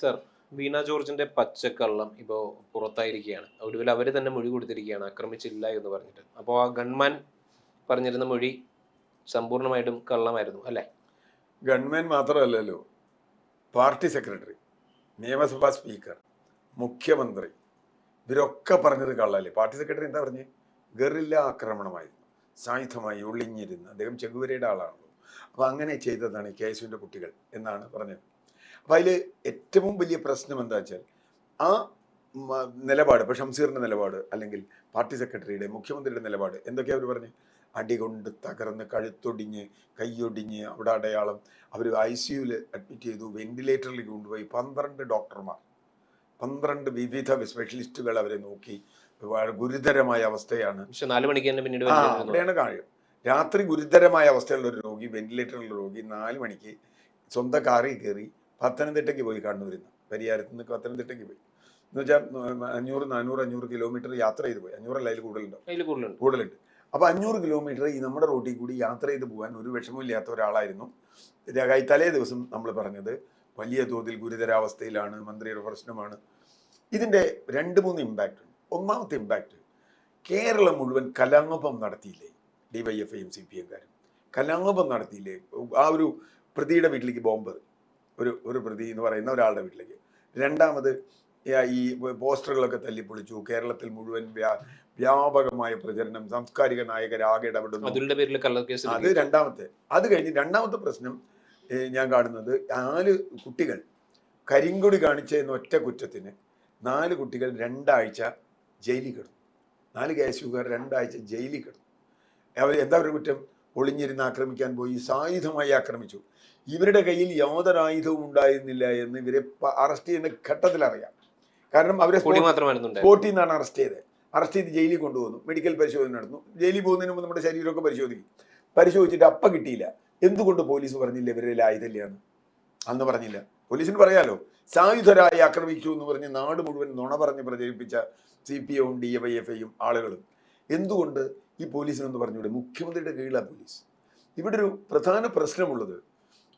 Sir, വീണ ജോർജിന്റെ പച്ചക്കള്ളം ഇപ്പോൾ പുറത്തായിരിക്കുകയാണ്. ഒടുവിൽ അവർ തന്നെ മൊഴി കൊടുത്തിരിക്കുകയാണ് ആക്രമിച്ചില്ല എന്ന് പറഞ്ഞിട്ട്. അപ്പോൾ ആ ഗൺമാൻ പറഞ്ഞിരുന്ന മൊഴി സമ്പൂർണ്ണമായിട്ടും കള്ളമായിരുന്നു അല്ലേ? ഗവൺമെന്റ് മാത്രമല്ലല്ലോ, പാർട്ടി സെക്രട്ടറി, നിയമസഭാ സ്പീക്കർ, മുഖ്യമന്ത്രി, ഇവരൊക്കെ പറഞ്ഞത് കള്ളല്ലേ. പാർട്ടി സെക്രട്ടറി എന്താ പറഞ്ഞത്? ഗറില്ല ആക്രമണമായിരുന്നു, സായുധമായി ഒളിഞ്ഞിരുന്ന്. അദ്ദേഹം ചെഗുവേരയുടെ ആളാണല്ലോ. അപ്പോൾ അങ്ങനെ ചെയ്തതാണ് KSUവിൻ്റെ കുട്ടികൾ എന്നാണ് പറഞ്ഞത്. അപ്പം അതിൽ ഏറ്റവും വലിയ പ്രശ്നം എന്താ വെച്ചാൽ ആ നിലപാട്, ഇപ്പോൾ ഷംസീറിൻ്റെ നിലപാട് അല്ലെങ്കിൽ പാർട്ടി സെക്രട്ടറിയുടെ, മുഖ്യമന്ത്രിയുടെ നിലപാട് എന്തൊക്കെയാണ് അവർ പറഞ്ഞത്? അടികൊണ്ട് തകർന്ന് കഴുത്തൊടിഞ്ഞ് കൈയൊടിഞ്ഞ് അവിടെ അടയാളം. അവർ ICUവിൽ അഡ്മിറ്റ് ചെയ്തു, വെന്റിലേറ്ററിൽ കൊണ്ടുപോയി. 12 ഡോക്ടർമാർ, 12 വിവിധ സ്പെഷ്യലിസ്റ്റുകൾ അവരെ നോക്കി. ഗുരുതരമായ അവസ്ഥയാണ്. പക്ഷെ 4 മണിക്ക് തന്നെ പിന്നീട് അവിടെയാണ് കാര്യം. രാത്രി ഗുരുതരമായ അവസ്ഥയുള്ള ഒരു രോഗി, വെന്റിലേറ്ററിലുള്ള രോഗി 4 മണിക്ക് സ്വന്തം കാറിൽ കയറി പത്തനംതിട്ടയ്ക്ക് പോയി. കണ്ണൂരിൽ നിന്ന്, പരിയാരത്ത് നിന്ന് പത്തനംതിട്ടയ്ക്ക് പോയി. എന്ന് വെച്ചാൽ 500 കിലോമീറ്റർ യാത്ര ചെയ്ത് പോയി. 500 അല്ല, അതിൽ കൂടുതലുണ്ട്. അപ്പോൾ 500 കിലോമീറ്റർ ഈ നമ്മുടെ റോഡിൽ കൂടി യാത്ര ചെയ്ത് പോകാൻ ഒരു വിഷമമില്ലാത്ത ഒരാളായിരുന്നു. തലേ ദിവസം നമ്മൾ പറഞ്ഞത് വലിയ തോതിൽ ഗുരുതരാവസ്ഥയിലാണ്, മന്ത്രിയുടെ പ്രശ്നമാണ്. ഇതിൻ്റെ 2-3 ഇമ്പാക്റ്റ് ഉണ്ട്. ഒന്നാമത്തെ ഇമ്പാക്റ്റ്, കേരളം മുഴുവൻ കലാപം നടത്തിയില്ലേ DYFIയും CPMകാരും? കലാപം നടത്തിയില്ലേ? ആ ഒരു പ്രതിയുടെ വീട്ടിലേക്ക് ബോംബ്, ഒരു പ്രതി എന്ന് പറയുന്ന ഒരാളുടെ വീട്ടിലേക്ക്. രണ്ടാമത് ഈ പോസ്റ്ററുകളൊക്കെ തല്ലിപ്പൊളിച്ചു. കേരളത്തിൽ മുഴുവൻ വ്യാപകമായ പ്രചരണം, സാംസ്കാരിക നായകരാകെ ഇടപെടുന്നു. അത് രണ്ടാമത്തെ. അത് കഴിഞ്ഞ് രണ്ടാമത്തെ പ്രശ്നം ഞാൻ കാണുന്നത്, 4 കുട്ടികൾ കരിങ്കൊടി കാണിച്ച എന്ന ഒറ്റ കുറ്റത്തിന് 4 കുട്ടികൾ 2 ആഴ്ച ജയിലിൽ കിടന്നു. 4 KSUകാർ 2 ആഴ്ച ജയിലിൽ കിടന്നു. അവർ എന്താ ഒരു കുറ്റം? ഒളിഞ്ഞിരുന്ന് ആക്രമിക്കാൻ പോയി, സായുധമായി ആക്രമിച്ചു. ഇവരുടെ കയ്യിൽ യാതൊരു ആയുധവും ഉണ്ടായിരുന്നില്ല എന്ന് ഇവരെ അറസ്റ്റ് ചെയ്യുന്ന ഘട്ടത്തിൽ അറിയാം. കാരണം അവരെ സ്പോട്ടിൽ നിന്നാണ് അറസ്റ്റ് ചെയ്ത് ജയിലിൽ കൊണ്ടുപോകുന്നു. മെഡിക്കൽ പരിശോധന നടന്നു. ജയിലിൽ പോകുന്നതിന് മുമ്പ് നമ്മുടെ ശരീരമൊക്കെ പരിശോധിച്ചിട്ട് അപ്പം കിട്ടിയില്ല. എന്തുകൊണ്ട് പോലീസ് പറഞ്ഞില്ല ഇവരുടെ ആയുധമില്ലാന്ന്? അന്ന് പറഞ്ഞില്ല. പോലീസിന് പറയാലോ. സായുധരായി ആക്രമിച്ചു എന്ന് പറഞ്ഞ് നാട് മുഴുവൻ നുണ പറഞ്ഞ് പ്രചരിപ്പിച്ച CPMവും DYFIയും ആളുകളും എന്തുകൊണ്ട് ഈ പോലീസിനൊന്ന് പറഞ്ഞുകൂടെ? മുഖ്യമന്ത്രിയുടെ കീഴിലാണ് പോലീസ്. ഇവിടെ ഒരു പ്രധാന പ്രശ്നമുള്ളത്,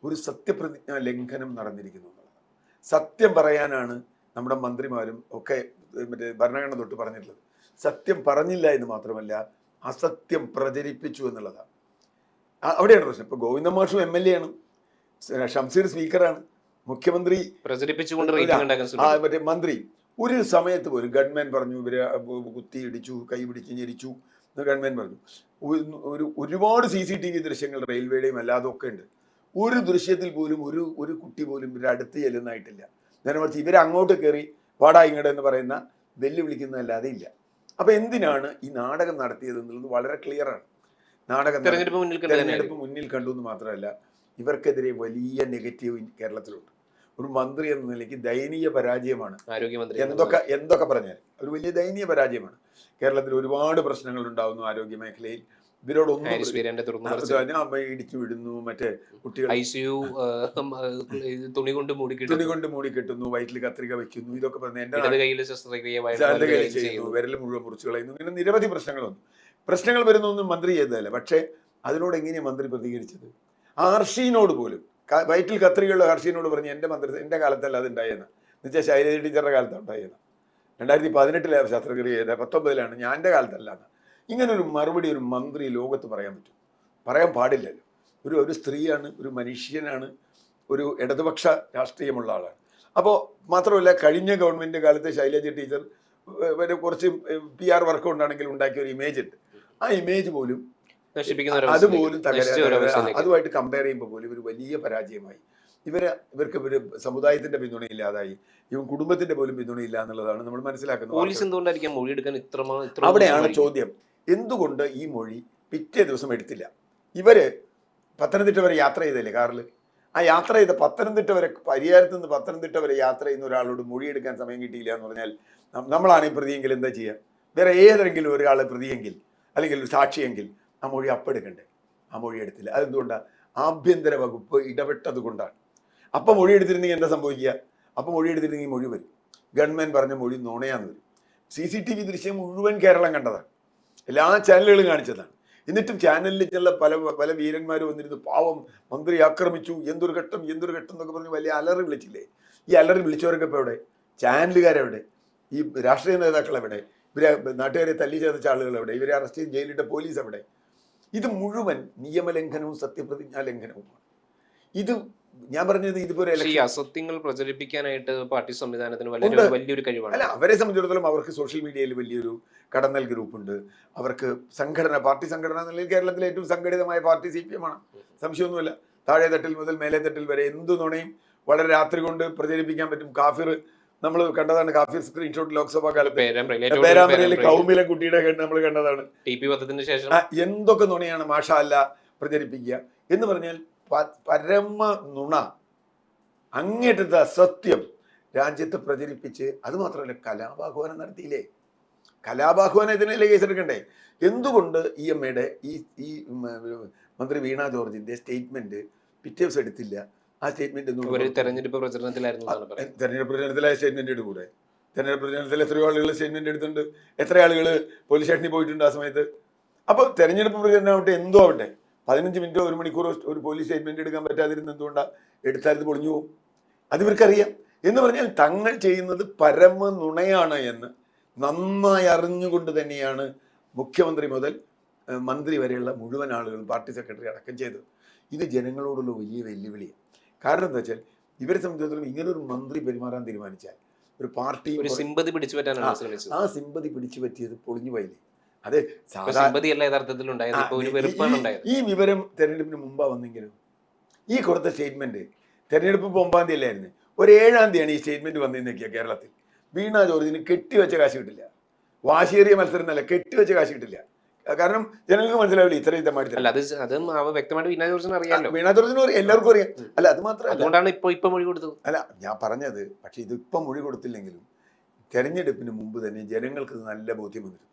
ഒരു സത്യപ്രതിജ്ഞാ ലംഘനം നടന്നിരിക്കുന്നു എന്നുള്ളതാണ്. സത്യം പറയാനാണ് നമ്മുടെ മന്ത്രിമാരും ഒക്കെ മറ്റേ ഭരണഘടന തൊട്ട് പറഞ്ഞിട്ടുള്ളത്. സത്യം പറഞ്ഞില്ല എന്ന് മാത്രമല്ല, അസത്യം പ്രചരിപ്പിച്ചു എന്നുള്ളതാണ്. അവിടെയാണ് പ്രശ്നം. ഇപ്പോൾ ഗോവിന്ദ മാഷും MLA ആണ്, ഷംസീർ സ്പീക്കറാണ്, മുഖ്യമന്ത്രി മറ്റേ മന്ത്രി. ഒരു സമയത്ത് പോലും ഗവൺമെന്റ് പറഞ്ഞു ഇവരെ കുത്തിയിടിച്ചു, കൈ പിടിച്ച് ഞെരിച്ചു എന്ന് ഗവൺമെന്റ് പറഞ്ഞു. ഒരുപാട് CCTV ദൃശ്യങ്ങൾ റെയിൽവേയുടെയും അല്ലാതെ ഒക്കെ ഉണ്ട്. ഒരു ദൃശ്യത്തിൽ പോലും ഒരു കുട്ടി പോലും ഇവരുടെ അടുത്ത് ചെല്ലുന്നതായിട്ടില്ല. നേരെ മറിച്ച് ഇവരെ അങ്ങോട്ട് കയറി വാടാ ഇങ്ങോട്ട് എന്ന് പറയുന്ന വെല്ലുവിളിക്കുന്നതല്ലാതെ ഇല്ല. അപ്പൊ എന്തിനാണ് ഈ നാടകം നടത്തിയത് എന്നുള്ളത് വളരെ ക്ലിയറാണ്. തെരഞ്ഞെടുപ്പ് മുന്നിൽ കണ്ടു എന്ന് മാത്രമല്ല, ഇവർക്കെതിരെ വലിയ നെഗറ്റീവ് കേരളത്തിലുണ്ട്. ഒരു മന്ത്രി എന്ന നിലയ്ക്ക് ദയനീയ പരാജയമാണ്. എന്തൊക്കെ പറഞ്ഞാൽ ഒരു വലിയ ദയനീയ പരാജയമാണ്. കേരളത്തിൽ ഒരുപാട് പ്രശ്നങ്ങൾ ഉണ്ടാവുന്നു ആരോഗ്യ മേഖലയിൽ. ഇവരോടൊന്നും ഇടിച്ചു വിടുന്നു, മറ്റേ കുട്ടികൾ തുണി കൊണ്ട് മൂടി കെട്ടുന്നു, വയറ്റിൽ കത്രിക വെക്കുന്നു, ഇതൊക്കെ പറഞ്ഞ് വിരൽ മുഴുവൻ മുറിച്ചു കളയുന്നു. ഇങ്ങനെ നിരവധി പ്രശ്നങ്ങൾ വരുന്നൊന്നും മന്ത്രി ചെയ്തതല്ല. പക്ഷേ അതിനോട് എങ്ങനെയാണ് മന്ത്രി പ്രതികരിച്ചത്? ഹർഷീനോട് പോലും, വയറ്റിൽ കത്രികയുള്ള ഹർഷീനോട് പറഞ്ഞ് എൻ്റെ കാലത്തല്ല അത് ഉണ്ടായെന്ന്. എന്നുവെച്ചാൽ ശൈലജ ടീച്ചറുടെ കാലത്താണ് ഉണ്ടായെന്ന്. 2018 ശസ്ത്രക്രിയ ചെയ്ത, 19 ഞാൻ എൻ്റെ കാലത്തല്ല എന്ന്. ഇങ്ങനൊരു മറുപടി ഒരു മന്ത്രി ലോകത്ത് പറയാൻ പറ്റും? പറയാൻ പാടില്ലല്ലോ. ഒരു സ്ത്രീയാണ്, ഒരു മനുഷ്യനാണ്, ഒരു ഇടതുപക്ഷ രാഷ്ട്രീയമുള്ള ആളാണ്. അപ്പോൾ മാത്രമല്ല, കഴിഞ്ഞ ഗവൺമെൻറ് കാലത്ത് ശൈലജ ടീച്ചർ കുറച്ച് PR വർക്ക് കൊണ്ടാണെങ്കിൽ ഉണ്ടാക്കിയ ഒരു ഇമേജ് ഉണ്ട്. ആ ഇമേജ് പോലും അതുപോലും അതുമായിട്ട് കമ്പയർ ചെയ്യുമ്പോൾ പോലും ഇവർ വലിയ പരാജയമായി. ഇവർക്ക് സമുദായത്തിന്റെ പിന്തുണ ഇല്ലാതായി, ഇവൻ കുടുംബത്തിന്റെ പോലും പിന്തുണയില്ല എന്നുള്ളതാണ് നമ്മൾ മനസ്സിലാക്കുന്നത്. അവിടെയാണ് ചോദ്യം, എന്തുകൊണ്ട് ഈ മൊഴി പിറ്റേ ദിവസം എടുത്തില്ല? ഇവര് പത്തനംതിട്ട വരെ യാത്ര ചെയ്തല്ലേ കാറിൽ? ആ യാത്ര ചെയ്ത പത്തനംതിട്ട വരെ, പരിയാരത്ത് നിന്ന് പത്തനംതിട്ട വരെ യാത്ര ചെയ്യുന്ന ഒരാളോട് മൊഴിയെടുക്കാൻ സമയം കിട്ടിയില്ല എന്ന് പറഞ്ഞാൽ നമ്മളാണ് ഈ പ്രതിയെങ്കിൽ എന്താ ചെയ്യുക? വേറെ ഏതെങ്കിലും ഒരാളെ പ്രതിയെങ്കിൽ അല്ലെങ്കിൽ സാക്ഷിയെങ്കിൽ ആ മൊഴി അപ്പെടുക്കണ്ടേ? ആ മൊഴി എടുത്തില്ല. അതെന്തുകൊണ്ടാണ്? ആഭ്യന്തര വകുപ്പ് ഇടപെട്ടത് കൊണ്ടാണ്. അപ്പം മൊഴി എടുത്തിരുന്നെങ്കിൽ എന്താ സംഭവിക്കുക? അപ്പം മൊഴി എടുത്തിരുന്നെങ്കിൽ മൊഴി വരും. ഗവൺമെൻറ് പറഞ്ഞ മൊഴി നുണയാന്ന് വരും. CCTV ദൃശ്യം മുഴുവൻ കേരളം കണ്ടതാണ്, എല്ലാ ചാനലുകളും കാണിച്ചതാണ്. എന്നിട്ടും ചാനലിൽ ചില പല വീരന്മാർ വന്നിരുന്നു, പാവം മന്ത്രി ആക്രമിച്ചു, എന്തൊരു ഘട്ടം എന്നൊക്കെ പറഞ്ഞ് വലിയ അലറി വിളിച്ചില്ലേ? ഈ അലറി വിളിച്ചവരൊക്കെ ഇപ്പോൾ എവിടെ? ചാനലുകാരെവിടെ? ഈ രാഷ്ട്രീയ നേതാക്കൾ എവിടെ? ഇവരെ നാട്ടുകാരെ തല്ലി ചതച്ച ആളുകൾ എവിടെ? ഇവരെ അറസ്റ്റ് ചെയ്ത് ജയിലിട്ട പോലീസ് എവിടെ? ഇത് മുഴുവൻ നിയമലംഘനവും സത്യപ്രതിജ്ഞാ ലംഘനവുമാണ്. ഇത് ഞാൻ പറഞ്ഞത് ഇതുപോലെ ഈ അസത്യങ്ങൾ പ്രചരിപ്പിക്കാനായിട്ട് പാർട്ടി സംവിധാനത്തിന് വലിയൊരു കഴിവാണ്. അല്ല, അവരെ സംബന്ധിച്ചിടത്തോളം അവർക്ക് സോഷ്യൽ മീഡിയയിൽ വലിയൊരു കടന്നൽ ഗ്രൂപ്പുണ്ട്. അവർക്ക് സംഘടന, പാർട്ടി സംഘടന എന്നുള്ളത് കേരളത്തിലെ ഏറ്റവും സംഘടിതമായ പാർട്ടി CPM ആണ്, സംശയമൊന്നുമില്ല. താഴെ തട്ടിൽ മുതൽ മേലെ തട്ടിൽ വരെ എന്തു നുണയും വളരെ രാത്രി കൊണ്ട് പ്രചരിപ്പിക്കാൻ പറ്റും. കാഫിർ നമ്മൾ കണ്ടതാണ്, കാഫിർ സ്ക്രീൻഷോട്ട് ലോക്സഭാ കാലത്ത് പേരാമ്പ്രയിലെ കൗമിലെ കുട്ടിയുടെ നമ്മൾ കണ്ടതാണ്. TP വധത്തിന് ശേഷം എന്തൊക്കെ നുണയാണ് മാഷാ അല്ല പ്രചരിപ്പിക്കുക എന്ന് പറഞ്ഞാൽ പരമ നുണ, അങ്ങേറ്റത്തെ അസത്യം രാജ്യത്ത് പ്രചരിപ്പിച്ച്, അത് മാത്രമല്ല കലാപാഹ്വാനം നടത്തിയില്ലേ? കലാപാഹ്വാനം ഇതിനല്ലേ കേസെടുക്കണ്ടേ? എന്തുകൊണ്ട് EMAയുടെ ഈ മന്ത്രി വീണ ജോർജിന്റെ സ്റ്റേറ്റ്മെന്റ് പിറ്റേ ദിവസം എടുത്തില്ല? ആ സ്റ്റേറ്റ്മെന്റ് തെരഞ്ഞെടുപ്പ് പ്രചരണത്തിലായ സ്റ്റേറ്റ്മെന്റ് എടുക്കൂടെ? തെരഞ്ഞെടുപ്പ് പ്രചരണത്തിൽ എത്രയോ ആളുകൾ സ്റ്റേറ്റ്മെന്റ് എടുത്തിട്ടുണ്ട്, എത്ര ആളുകൾ പോലീസ് സ്റ്റേഷനിൽ പോയിട്ടുണ്ട് ആ സമയത്ത്. അപ്പോൾ തെരഞ്ഞെടുപ്പ് പ്രചരണം ആവട്ടെ, എന്തോ ആവട്ടെ, 15 മിനിറ്റോ 1 മണിക്കൂറോ ഒരു പോലീസ് സ്റ്റേറ്റ്മെന്റ് എടുക്കാൻ പറ്റാതിരുന്ന എന്തുകൊണ്ടാണ്? എടുത്താൽ ഇത് പൊളിഞ്ഞു പോകും. അത് ഇവർക്കറിയാം. എന്ന് പറഞ്ഞാൽ തങ്ങൾ ചെയ്യുന്നത് പരമ നുണയാണ് എന്ന് നന്നായി അറിഞ്ഞുകൊണ്ട് തന്നെയാണ് മുഖ്യമന്ത്രി മുതൽ മന്ത്രി വരെയുള്ള മുഴുവൻ ആളുകളും പാർട്ടി സെക്രട്ടറി അടക്കം ചെയ്തത്. ഇത് ജനങ്ങളോടുള്ള വലിയ വെല്ലുവിളിയാണ്. കാരണം എന്താ വെച്ചാൽ ഇവരെ സംബന്ധിച്ചിടത്തോളം ഇങ്ങനൊരു മന്ത്രി പെരുമാറാൻ തീരുമാനിച്ചാൽ ഒരു പാർട്ടി സിമ്പതി പിടിച്ചു പറ്റാനാണ് ശ്രമിച്ചത്. ആ സിമ്പതി പിടിച്ചു പറ്റിയത് പൊളിഞ്ഞു പോയില്ലേ? അത് ഈ വിവരം തെരഞ്ഞെടുപ്പിന് മുമ്പാ വന്നെങ്കിലും ഈ കൊടുത്ത സ്റ്റേറ്റ്മെന്റ് തെരഞ്ഞെടുപ്പ് 9-ാം തീയതി അല്ലായിരുന്നു, ഒരു 7-ാം തീയതിയാണ് ഈ സ്റ്റേറ്റ്മെന്റ് വന്നതെന്നൊക്കെയാ. കേരളത്തിൽ വീണ ജോർജിന് കെട്ടിവെച്ച കാശ് കിട്ടില്ല. വാശിയേറിയ മത്സരം എന്നല്ല, കെട്ടിവെച്ച കാശ് കിട്ടില്ല. കാരണം ജനങ്ങൾക്ക് മനസ്സിലാവില്ല ഇത്രയും വീണ ജോർജിനും അറിയാം, എല്ലാവർക്കും അറിയാം. അല്ല, അത് മാത്രമല്ല, അല്ല ഞാൻ പറഞ്ഞത്, പക്ഷെ ഇതിപ്പം മൊഴി കൊടുത്തില്ലെങ്കിലും തെരഞ്ഞെടുപ്പിന് മുമ്പ് തന്നെ ജനങ്ങൾക്ക് നല്ല ബോധ്യം വന്നിരുന്നു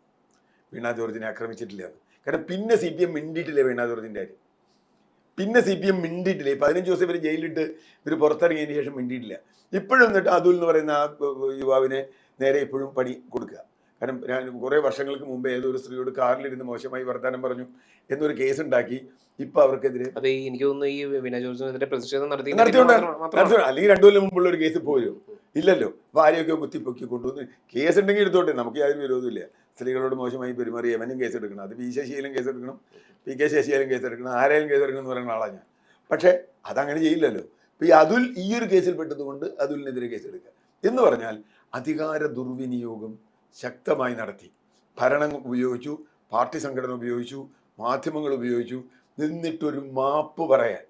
വീണ ജോർജിനെ ആക്രമിച്ചിട്ടില്ല. കാരണം പിന്നെ CPM മിണ്ടിയിട്ടില്ല വീണ ജോർജിന്റെ കാര്യം. പിന്നെ CPM മിണ്ടിയിട്ടില്ല. 15 ദിവസം ഇവർ ജയിലിട്ട് ഇവർ പുറത്തിറങ്ങിയതിന് ശേഷം മിണ്ടിയിട്ടില്ല. ഇപ്പോഴും എന്നിട്ട് അതുൽ എന്ന് പറയുന്ന ആ യുവാവിനെ നേരെ ഇപ്പോഴും പണി കൊടുക്കുക. കാരണം ഞാൻ കുറേ വർഷങ്ങൾക്ക് മുമ്പ് ഏതൊരു സ്ത്രീയോട് കാറിലിരുന്ന് മോശമായി വർത്തമാനം പറഞ്ഞു എന്നൊരു കേസ് ഉണ്ടാക്കി. ഇപ്പൊ അവർക്കെതിരെ എനിക്ക് തോന്നുന്നു ഈ വീണ ജോർജിനെതിരെ പ്രതിഷേധം നടത്തിയോണ്ട്, അല്ലെങ്കിൽ 2 കൊല്ലം മുമ്പുള്ള ഒരു കേസ് പോയോ? ഇല്ലല്ലോ. ഭാര്യയൊക്കെ കുത്തിപ്പൊക്കി കൊണ്ടുവന്ന് കേസ് ഉണ്ടെങ്കിൽ എടുത്തോട്ടെ, നമുക്ക് യാതൊരു വിരോധമില്ല. സ്ത്രീകളോട് മോശമായി പെരുമാറി എവനും കേസെടുക്കണം. അത് V ശശിയിലും കേസെടുക്കണം, PK ശശിയാലും കേസെടുക്കണം, ആരെയും കേസെടുക്കണം എന്ന് പറയുന്ന ആളാണ് ഞാൻ. പക്ഷേ അതങ്ങനെ ചെയ്യില്ലല്ലോ. ഇപ്പൊ ഈ അതുൽ ഈ ഒരു കേസിൽ പെട്ടതുകൊണ്ട് അതുലിനെതിരെ കേസെടുക്കുക എന്ന് പറഞ്ഞാൽ അധികാര ദുർവിനിയോഗം ശക്തമായി നടത്തി. ഭരണം ഉപയോഗിച്ചു, പാർട്ടി സംഘടന ഉപയോഗിച്ചു, മാധ്യമങ്ങൾ ഉപയോഗിച്ചു. നിന്നിട്ടൊരു മാപ്പ് പറയാൻ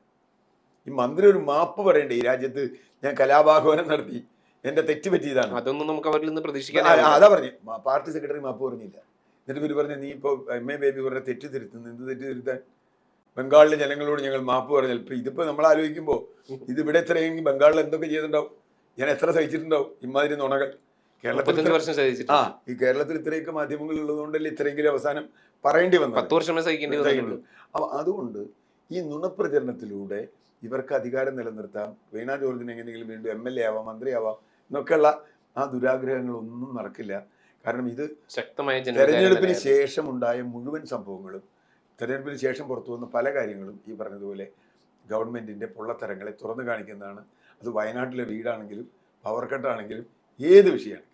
ഈ മന്ത്രി ഒരു മാപ്പ് പറയണ്ടേ? ഈ രാജ്യത്ത് ഞാൻ കലാപാഹ്വാനം നടത്തി, എന്റെ തെറ്റ് പറ്റിയതാണ്, അതൊന്നും നമുക്ക് അവരിൽ നിന്ന് പ്രതീക്ഷിക്കാൻ. അതാ പറഞ്ഞു. പാർട്ടി സെക്രട്ടറി മാപ്പ് പറഞ്ഞില്ല. എന്നിട്ട് ഇവർ പറഞ്ഞ, നീ ഇപ്പോൾ MA ബേബി പറഞ്ഞ തെറ്റ് തിരുത്തുന്നു. എന്ത് തെറ്റ് തിരുത്താൻ? ബംഗാളിലെ ജനങ്ങളോട് ഞങ്ങൾ മാപ്പ് പറഞ്ഞാൽ ഇപ്പൊ ഇതിപ്പോ നമ്മൾ ആലോചിക്കുമ്പോൾ ഇതിവിടെ എത്രയെങ്കിൽ ബംഗാളിൽ എന്തൊക്കെ ചെയ്തിട്ടുണ്ടാവും, ഞാൻ എത്ര സഹിച്ചിട്ടുണ്ടാവും ഇമാതിരി നുണകൾ. കേരളത്തിൽ ഈ കേരളത്തിൽ ഇത്രയൊക്കെ മാധ്യമങ്ങൾ ഉള്ളതുകൊണ്ടല്ലേ ഇത്രയെങ്കിലും അവസാനം പറയേണ്ടി വന്നു. 10 വർഷമേ സഹിക്കേണ്ടി. അപ്പൊ അതുകൊണ്ട് ഈ നുണപ്രചരണത്തിലൂടെ ഇവർക്ക് അധികാരം നിലനിർത്താം, വീണ ജോർജിന് എങ്ങനെയെങ്കിലും വീണ്ടും MLA ആവാം, മന്ത്രിയാവാം എന്നൊക്കെയുള്ള ആ ദുരാഗ്രഹങ്ങളൊന്നും നടക്കില്ല. കാരണം ഇത് തെരഞ്ഞെടുപ്പിന് ശേഷം ഉണ്ടായ മുഴുവൻ സംഭവങ്ങളും, തെരഞ്ഞെടുപ്പിന് ശേഷം പുറത്തു വന്ന പല കാര്യങ്ങളും ഈ പറഞ്ഞതുപോലെ ഗവൺമെന്റിന്റെ പൊള്ളത്തരങ്ങളെ തുറന്നു കാണിക്കുന്നതാണ്. അത് വയനാട്ടിലെ വീടാണെങ്കിലും പവർ കട്ടാണെങ്കിലും ഏത് വിഷയമാണ്.